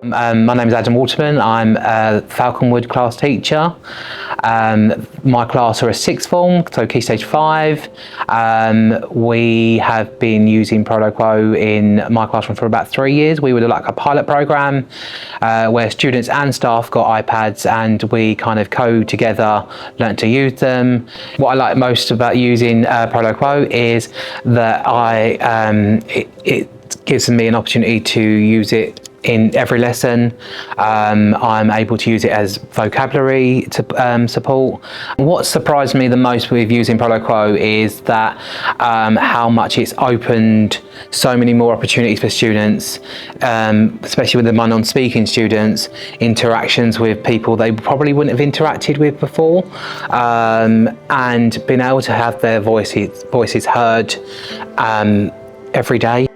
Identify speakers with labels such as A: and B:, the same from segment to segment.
A: My name is Adam Waterman. I'm a Falconwood class teacher. My class are a sixth form, so Key Stage 5. We have been using Proloquo in my classroom for about 3 years. We were like a pilot program where students and staff got iPads and we kind of code together, learnt to use them. What I like most about using Proloquo is that it gives me an opportunity to use it in every lesson. I'm able to use it as vocabulary to support. What surprised me the most with using Proloquo is that how much it's opened so many more opportunities for students, especially with my non-speaking students, interactions with people they probably wouldn't have interacted with before, and being able to have their voices heard every day.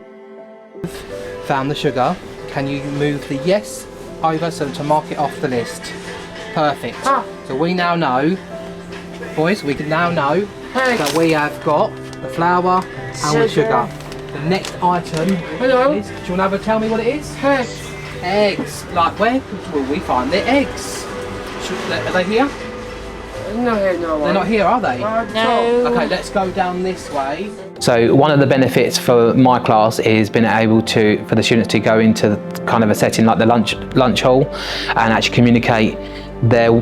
B: Found the sugar. Can you move the yes over so to mark it off the list? Perfect. So we now know, boys, we can now know that we have got the flour and the sugar. The next item is, do you want to tell me what it is? Eggs. Like where will we find the eggs? Are they here?
C: No,
B: they're not here, are they?
C: No.
B: Okay, let's go down this way.
A: So one of the benefits for my class is being able for the students to go into kind of a setting like the lunch hall and actually communicate their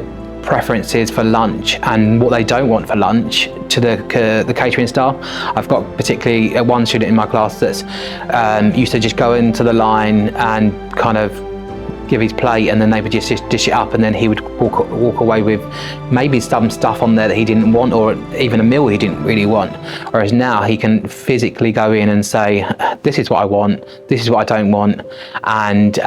A: preferences for lunch and what they don't want for lunch to the catering staff. I've got particularly one student in my class that's used to just go into the line and kind of give his plate, and then they would just dish it up, and then he would walk away with maybe some stuff on there that he didn't want, or even a meal he didn't really want. Whereas now he can physically go in and say, this is what I want, this is what I don't want, and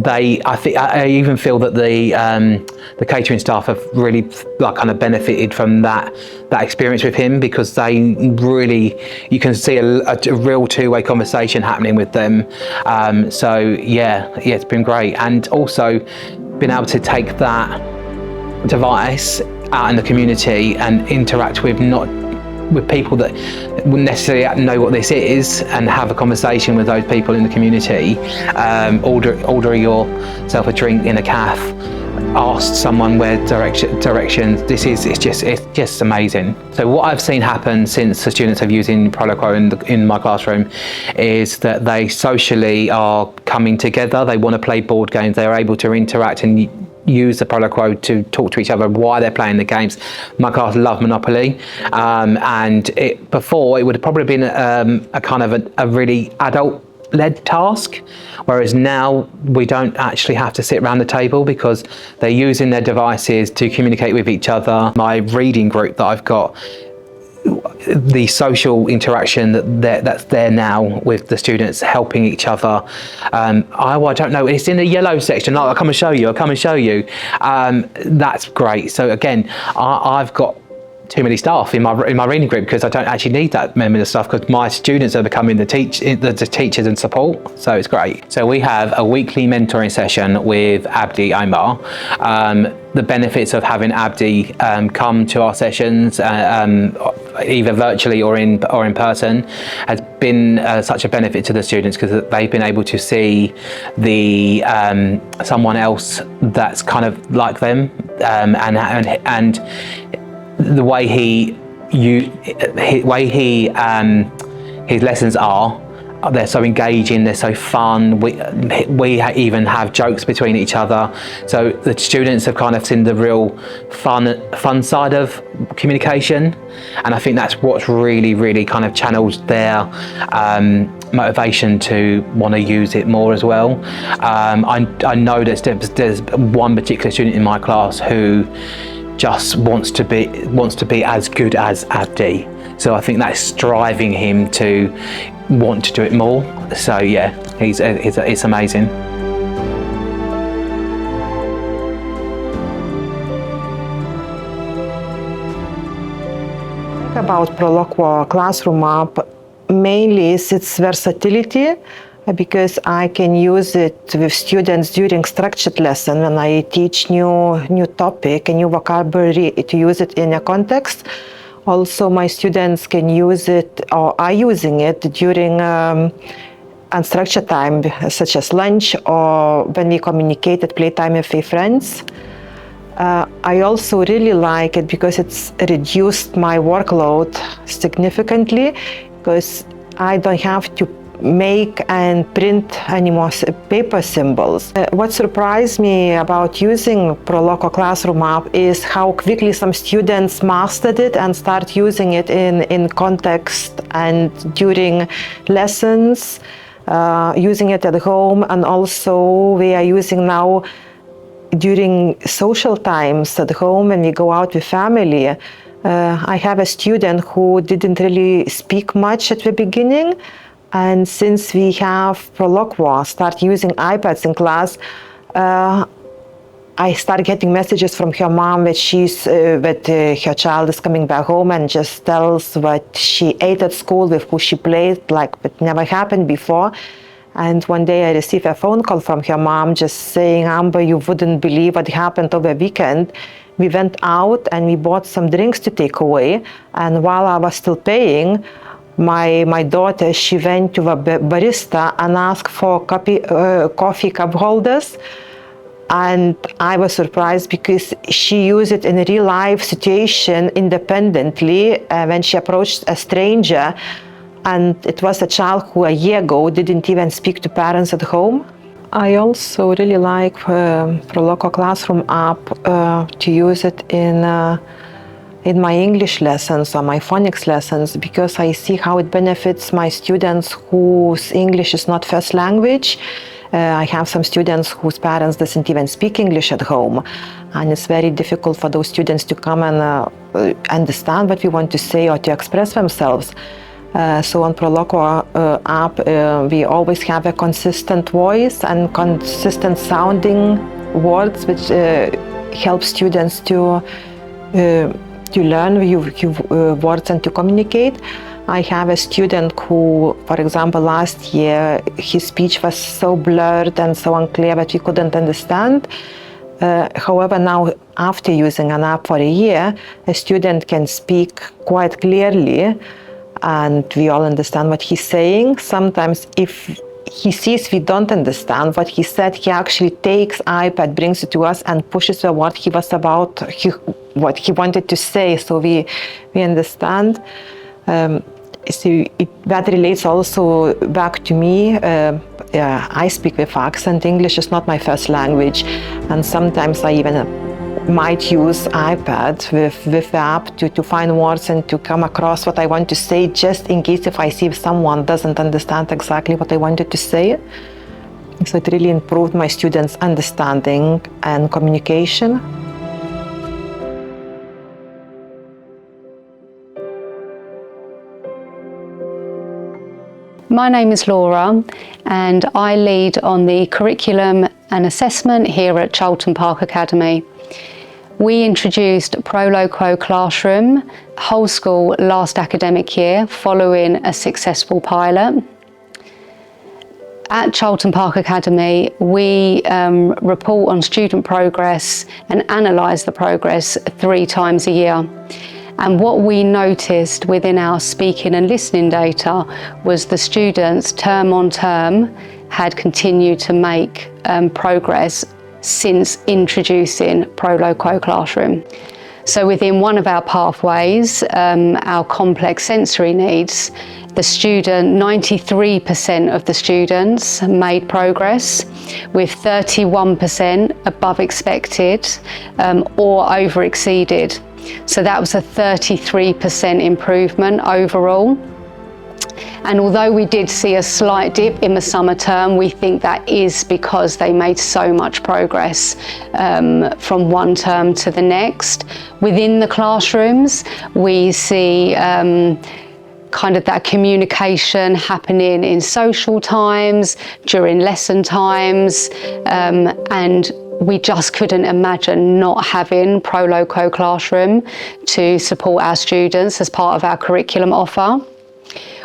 A: I even feel that the catering staff have really kind of benefited from that experience with him, because they really, you can see a real two-way conversation happening with them. So yeah, it's been great. And also being able to take that device out in the community and interact with with people that wouldn't necessarily know what this is, and have a conversation with those people in the community, order yourself a drink in a cafe, ask someone where directions. It's just amazing. So what I've seen happen since the students have using Proloquo in my classroom is that they socially are coming together. They want to play board games. They're able to interact and use the Proloquo to talk to each other why they're playing the games. My class love Monopoly, and before it would have probably been a kind of a really adult-led task, whereas now we don't actually have to sit around the table because they're using their devices to communicate with each other. My reading group that I've got, the social interaction that's there now with the students helping each other. I don't know, it's in the yellow section. I'll come and show you. That's great. So again, I've got too many staff in my reading group because I don't actually need that many of staff, because my students are becoming the teachers and support. So it's great. So we have a weekly mentoring session with Abdi Omar. The benefits of having Abdi come to our sessions, either virtually or in person, has been such a benefit to the students, because they've been able to see someone else that's kind of like them, and the way his lessons are, they're so engaging, they're so fun. We even have jokes between each other. So the students have kind of seen the real fun side of communication, and I think that's what's really kind of channels their motivation to want to use it more as well. I know there's one particular student in my class who just wants to be as good as Abdi. So I think that's driving him to want to do it more. So yeah, it's amazing.
D: About Proloquo Classroom app, mainly is its versatility, because I can use it with students during structured lesson when I teach new topic, a new vocabulary, to use it in a context. Also, my students can use it, or are using it during unstructured time, such as lunch or when we communicate at playtime with our friends. I also really like it because it's reduced my workload significantly, because I don't have to make and print any more paper symbols. What surprised me about using Proloquo Classroom app is how quickly some students mastered it and start using it in context and during lessons, using it at home, and also we are using now during social times at home when we go out with family. I have a student who didn't really speak much at the beginning, and since we have Proloquo start using iPads in class, I start getting messages from her mom that her child is coming back home and just tells what she ate at school, with who she played, like it never happened before. And one day I received a phone call from her mom just saying, Amber, you wouldn't believe what happened over the weekend. We went out and we bought some drinks to take away, and while I was still paying, my daughter, she went to the barista and asked for coffee cup holders. And I was surprised because she used it in a real life situation independently when she approached a stranger. And it was a child who a year ago didn't even speak to parents at home. I also really like Proloquo Classroom app to use it in my English lessons or my phonics lessons, because I see how it benefits my students whose English is not first language. I have some students whose parents doesn't even speak English at home, and it's very difficult for those students to come and understand what we want to say or to express themselves. So on Proloquo app, we always have a consistent voice and consistent sounding words, which help students to learn words and to communicate. I have a student who, for example, last year, his speech was so blurred and so unclear that we couldn't understand. However, now, after using an app for a year, a student can speak quite clearly, and we all understand what he's saying. Sometimes if he sees we don't understand what he said, he actually takes iPad, brings it to us, and pushes the word he was about, what he wanted to say, so we understand. So that relates also back to me. I speak with accent. English is not my first language, and sometimes I even might use iPad with the app to find words and to come across what I want to say, just in case if I see if someone doesn't understand exactly what I wanted to say. So it really improved my students' understanding and communication.
E: My name is Laura, and I lead on the curriculum and assessment here at Charlton Park Academy. We introduced Proloquo Classroom whole school last academic year following a successful pilot. At Charlton Park Academy, we report on student progress and analyse the progress 3 times a year. And what we noticed within our speaking and listening data was the students term on term had continued to make progress since introducing Proloquo Classroom. So within one of our pathways, our complex sensory needs, the student, 93% of the students made progress, with 31% above expected or over exceeded. So that was a 33% improvement overall. And although we did see a slight dip in the summer term, we think that is because they made so much progress from one term to the next. Within the classrooms, we see kind of that communication happening in social times, during lesson times, and we just couldn't imagine not having Proloquo Classroom to support our students as part of our curriculum offer.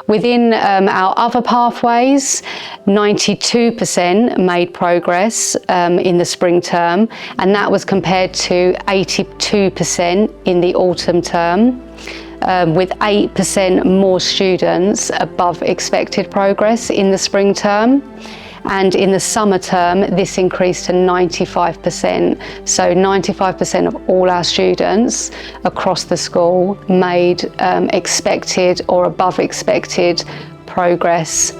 E: Within our other pathways, 92% made progress in the spring term, and that was compared to 82% in the autumn term, with 8% more students above expected progress in the spring term. And in the summer term, this increased to 95%. So 95% of all our students across the school made expected or above expected progress.